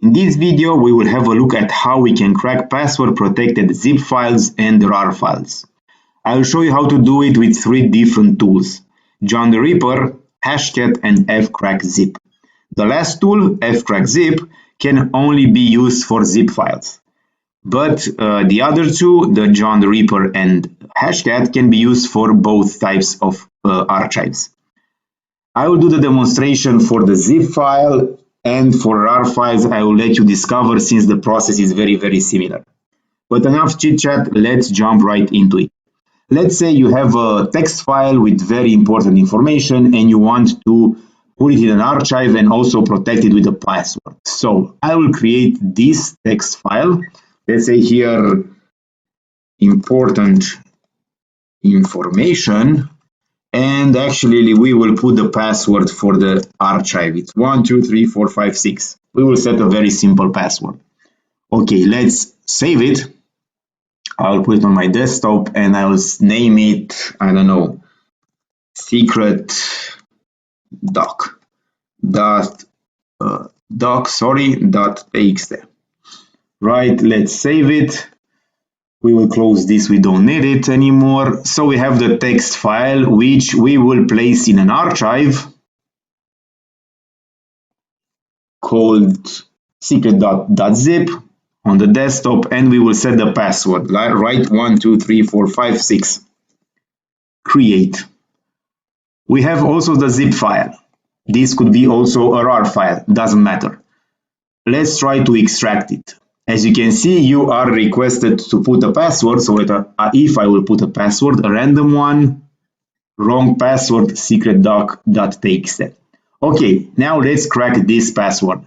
In this video, we will have a look at how we can crack password-protected ZIP files and RAR files. I will show you how to do it with 3 different tools: John the Ripper, HashCat, and FcrackZIP. The last tool, FcrackZIP, can only be used for zip files. But the other two, the John the Ripper and HashCat, can be used for both types of archives. I will do the demonstration for the zip file, and for RAR files I will let you discover, since the process is very similar. But enough chit chat, let's jump right into it. Let's say you have a text file with very important information and you want to put it in an archive and also protect it with a password. So I will create this text file. Let's say here important information, and actually we will put the password for the archive. It's 1 2 3 4 5 6. We will set a very simple password. Okay, let's save it. I'll put it on my desktop and I will name it, I don't know, secret doc .txt. Right, let's save it. We will close this, we don't need it anymore. So we have the text file, which we will place in an archive called secret.zip on the desktop, and we will set the password, right? 1 2 3 4 5 6. Create. We have also the zip file. This could be also a RAR file, doesn't matter. Let's try to extract it. As you can see, you are requested to put a password, so if I will put a password, a random one, wrong password, secret.doc.txt. Okay, now let's crack this password.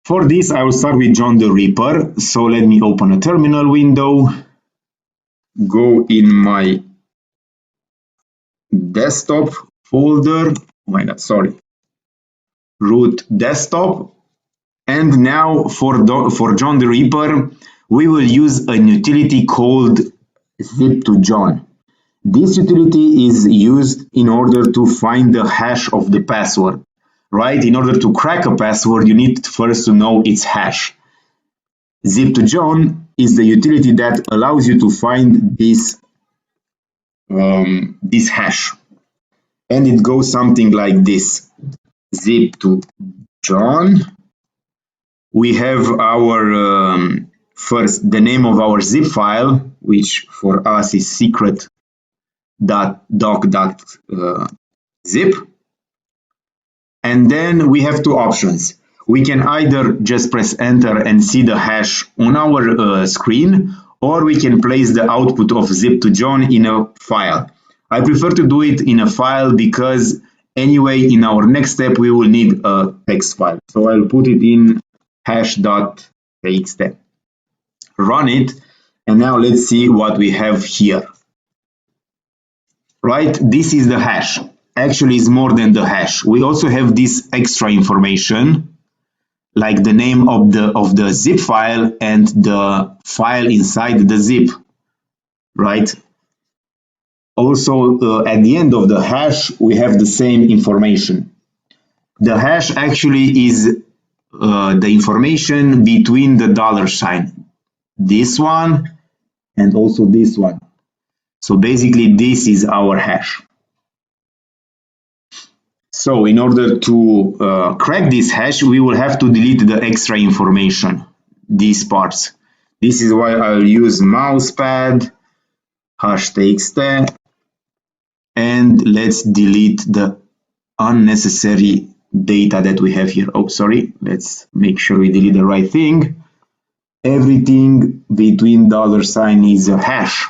For this, I will start with John the Ripper. So let me open a terminal window, go in my desktop folder, root desktop. And now for John the Ripper, we will use a utility called ZIP to John. This utility is used in order to find the hash of the password, right? In order to crack a password, you need first to know its hash. ZIP to John is the utility that allows you to find this hash. And it goes something like this: ZIP to John. We have our first, the name of our zip file, which for us is secret.doc.zip. And then we have 2 options. We can either just press enter and see the hash on our screen, or we can place the output of zip to John in a file. I prefer to do it in a file because anyway, in our next step, we will need a text file. So I'll put it in hash.txt. Run it, and now let's see what we have here. Right, this is the hash. Actually, it's more than the hash. We also have this extra information, like the name of the zip file and the file inside the zip. Right. Also, at the end of the hash, we have the same information. The hash actually is the information between the $, this one and also this one. So basically this is our hash. So in order to crack this hash, we will have to delete the extra information, these parts. This is why I'll use mousepad, hash.txt, and let's delete the unnecessary data that we have here. Oh, sorry, let's make sure we delete the right thing. Everything between $ is a hash.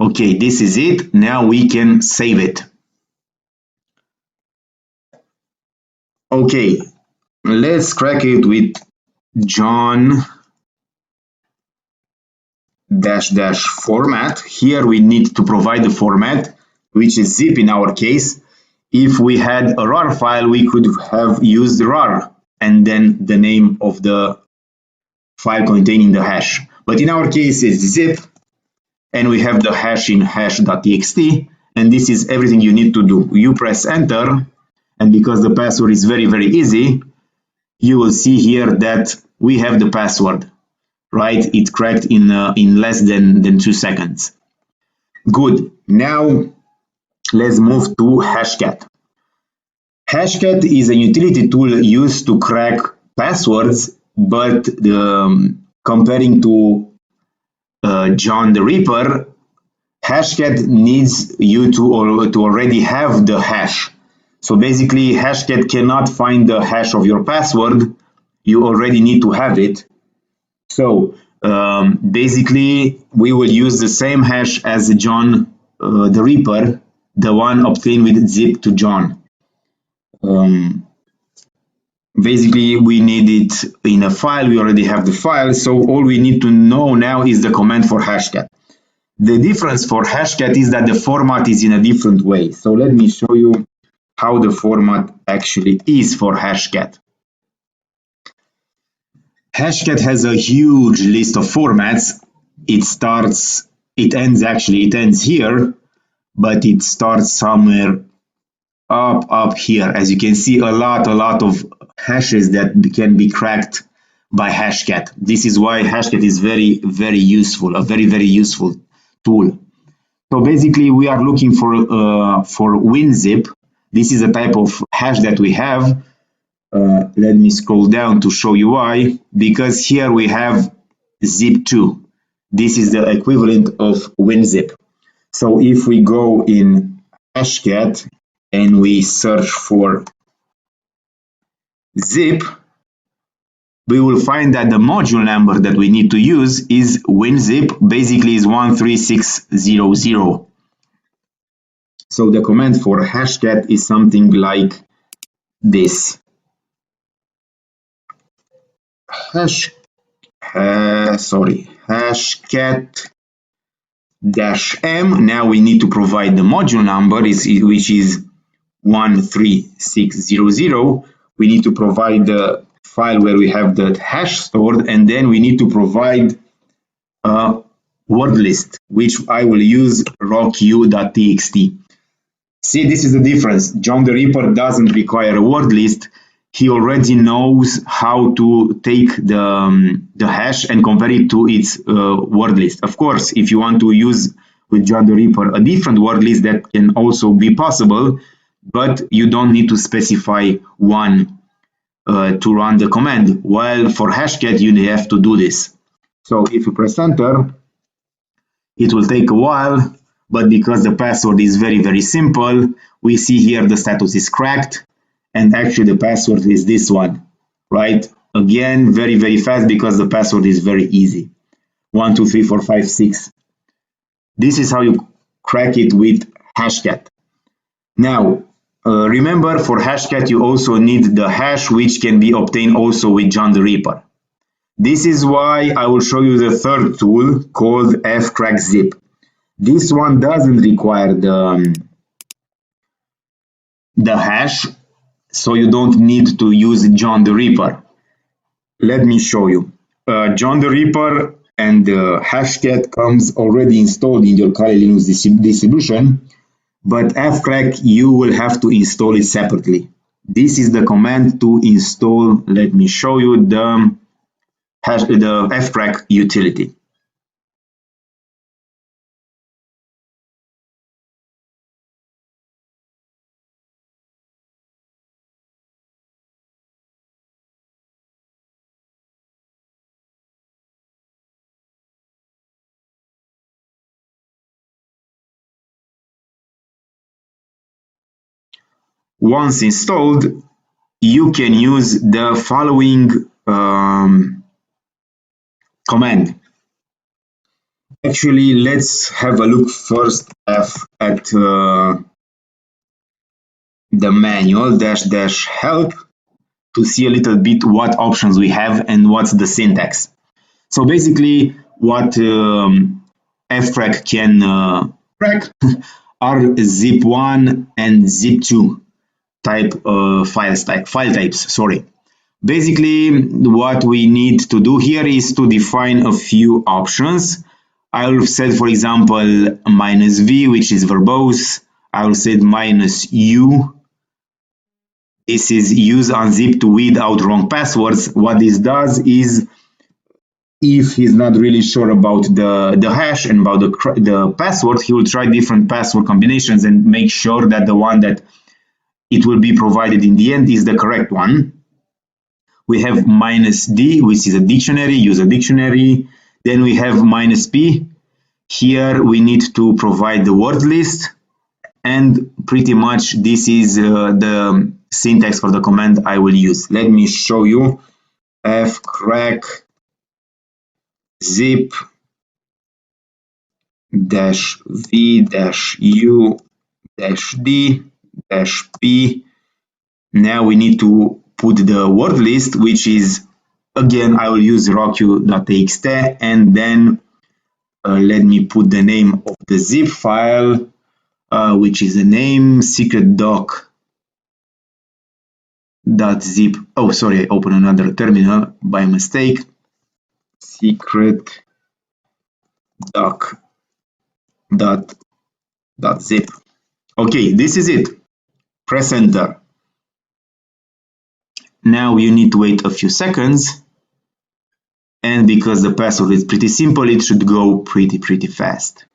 Okay, this is it. Now we can save it. Okay, let's crack it with John -- format. Here we need to provide the format, which is zip in our case. If we had a RAR file, we could have used RAR and then the name of the file containing the hash. But in our case, it's zip, and we have the hash in hash.txt, and this is everything you need to do. You press enter, and because the password is very easy, you will see here that we have the password, right? It cracked in less than 2 seconds. Good. Now let's move to HashCat. HashCat is a utility tool used to crack passwords, but comparing to John the Ripper, HashCat needs you to already have the hash. So basically, HashCat cannot find the hash of your password. You already need to have it. So basically, we will use the same hash as John the Ripper, the one obtained with zip to John. Basically, we need it in a file. We already have the file. So all we need to know now is the command for HashCat. The difference for HashCat is that the format is in a different way. So let me show you how the format actually is for HashCat. HashCat has a huge list of formats. It ends here, but it starts somewhere up here. As you can see, a lot of hashes that can be cracked by HashCat. This is why HashCat is very useful, a very useful tool. So basically, we are looking for WinZip. This is a type of hash that we have. Let me scroll down to show you why. Because here we have zip2. This is the equivalent of WinZip. So if we go in HashCat and we search for zip, we will find that the module number that we need to use is WinZip, basically is 13600. So the command for HashCat is something like this. HashCat -m. Now we need to provide the module number, which is 13600. We need to provide the file where we have the hash stored, and then we need to provide a word list, which I will use rocku.txt. See, this is the difference. John the Ripper doesn't require a word list. He already knows how to take the hash and compare it to its word list. Of course, if you want to use with John the Ripper a different word list, that can also be possible, but you don't need to specify one to run the command. While for HashCat, you have to do this. So if you press enter, it will take a while, but because the password is very simple, we see here the status is cracked, and actually the password is this one, right? Again, very fast because the password is very easy. 1, 2, 3, 4, 5, 6. This is how you crack it with HashCat. Now, remember, for HashCat, you also need the hash, which can be obtained also with John the Ripper. This is why I will show you the third tool called FcrackZIP. This one doesn't require the hash, so you don't need to use John the Ripper. Let me show you. John the Ripper and HashCat comes already installed in your Kali Linux distribution, but fcrack, you will have to install it separately. This is the command to install. Let me show you the fcrack utility. Once installed, you can use the following command. Actually, let's have a look first at the manual --help to see a little bit what options we have and what's the syntax. So basically, what fcrack can crack are zip1 and zip2 type file types. Sorry. Basically, what we need to do here is to define a few options. I will set, for example, -v, which is verbose. I will set -u This is use unzip to weed out wrong passwords. What this does is, if he's not really sure about the hash and about the password, he will try different password combinations and make sure that the one that it will be provided in the end is the correct one. We have -d, which is a dictionary, use a dictionary. Then we have -p. Here we need to provide the word list, and pretty much this is the syntax for the command I will use. Let me show you. FcrackZIP -v-u-d-p. Now we need to put the word list, which is, again, I will use rockq.txt, and then let me put the name of the zip file, which is the name secret.doc.zip. Oh, sorry, I opened another terminal by mistake. Secret.doc.zip. Okay, this is it. Press enter. Now you need to wait a few seconds, and because the password is pretty simple, it should go pretty fast.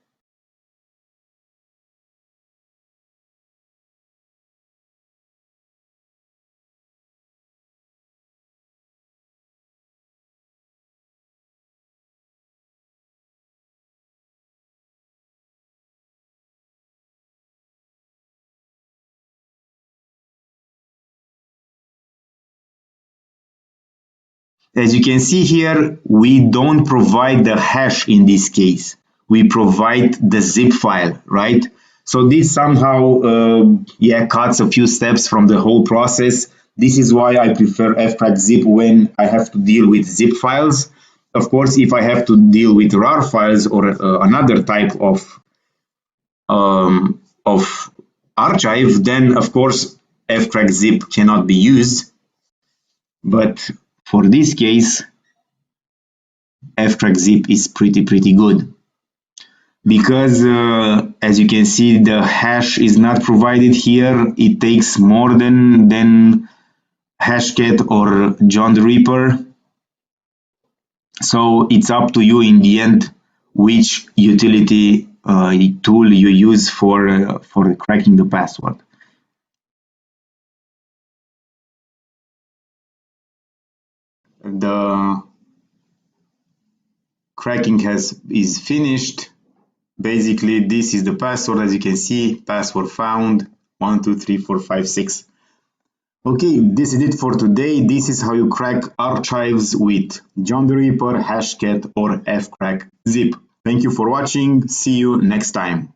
As you can see here, we don't provide the hash in this case. We provide the zip file, right? So this somehow, cuts a few steps from the whole process. This is why I prefer FcrackZIP when I have to deal with zip files. Of course, if I have to deal with RAR files or another type of archive, then of course FcrackZIP cannot be used. But for this case, FcrackZIP is pretty good, because as you can see, the hash is not provided here. It takes more than HashCat or John the Ripper. So it's up to you in the end which utility tool you use for cracking the password. The cracking is finished. Basically, this is the password. As you can see, password found 123456. Okay, this is it for today. This is how you crack archives with John the Ripper, HashCat, or FcrackZIP. Thank you for watching. See you next time.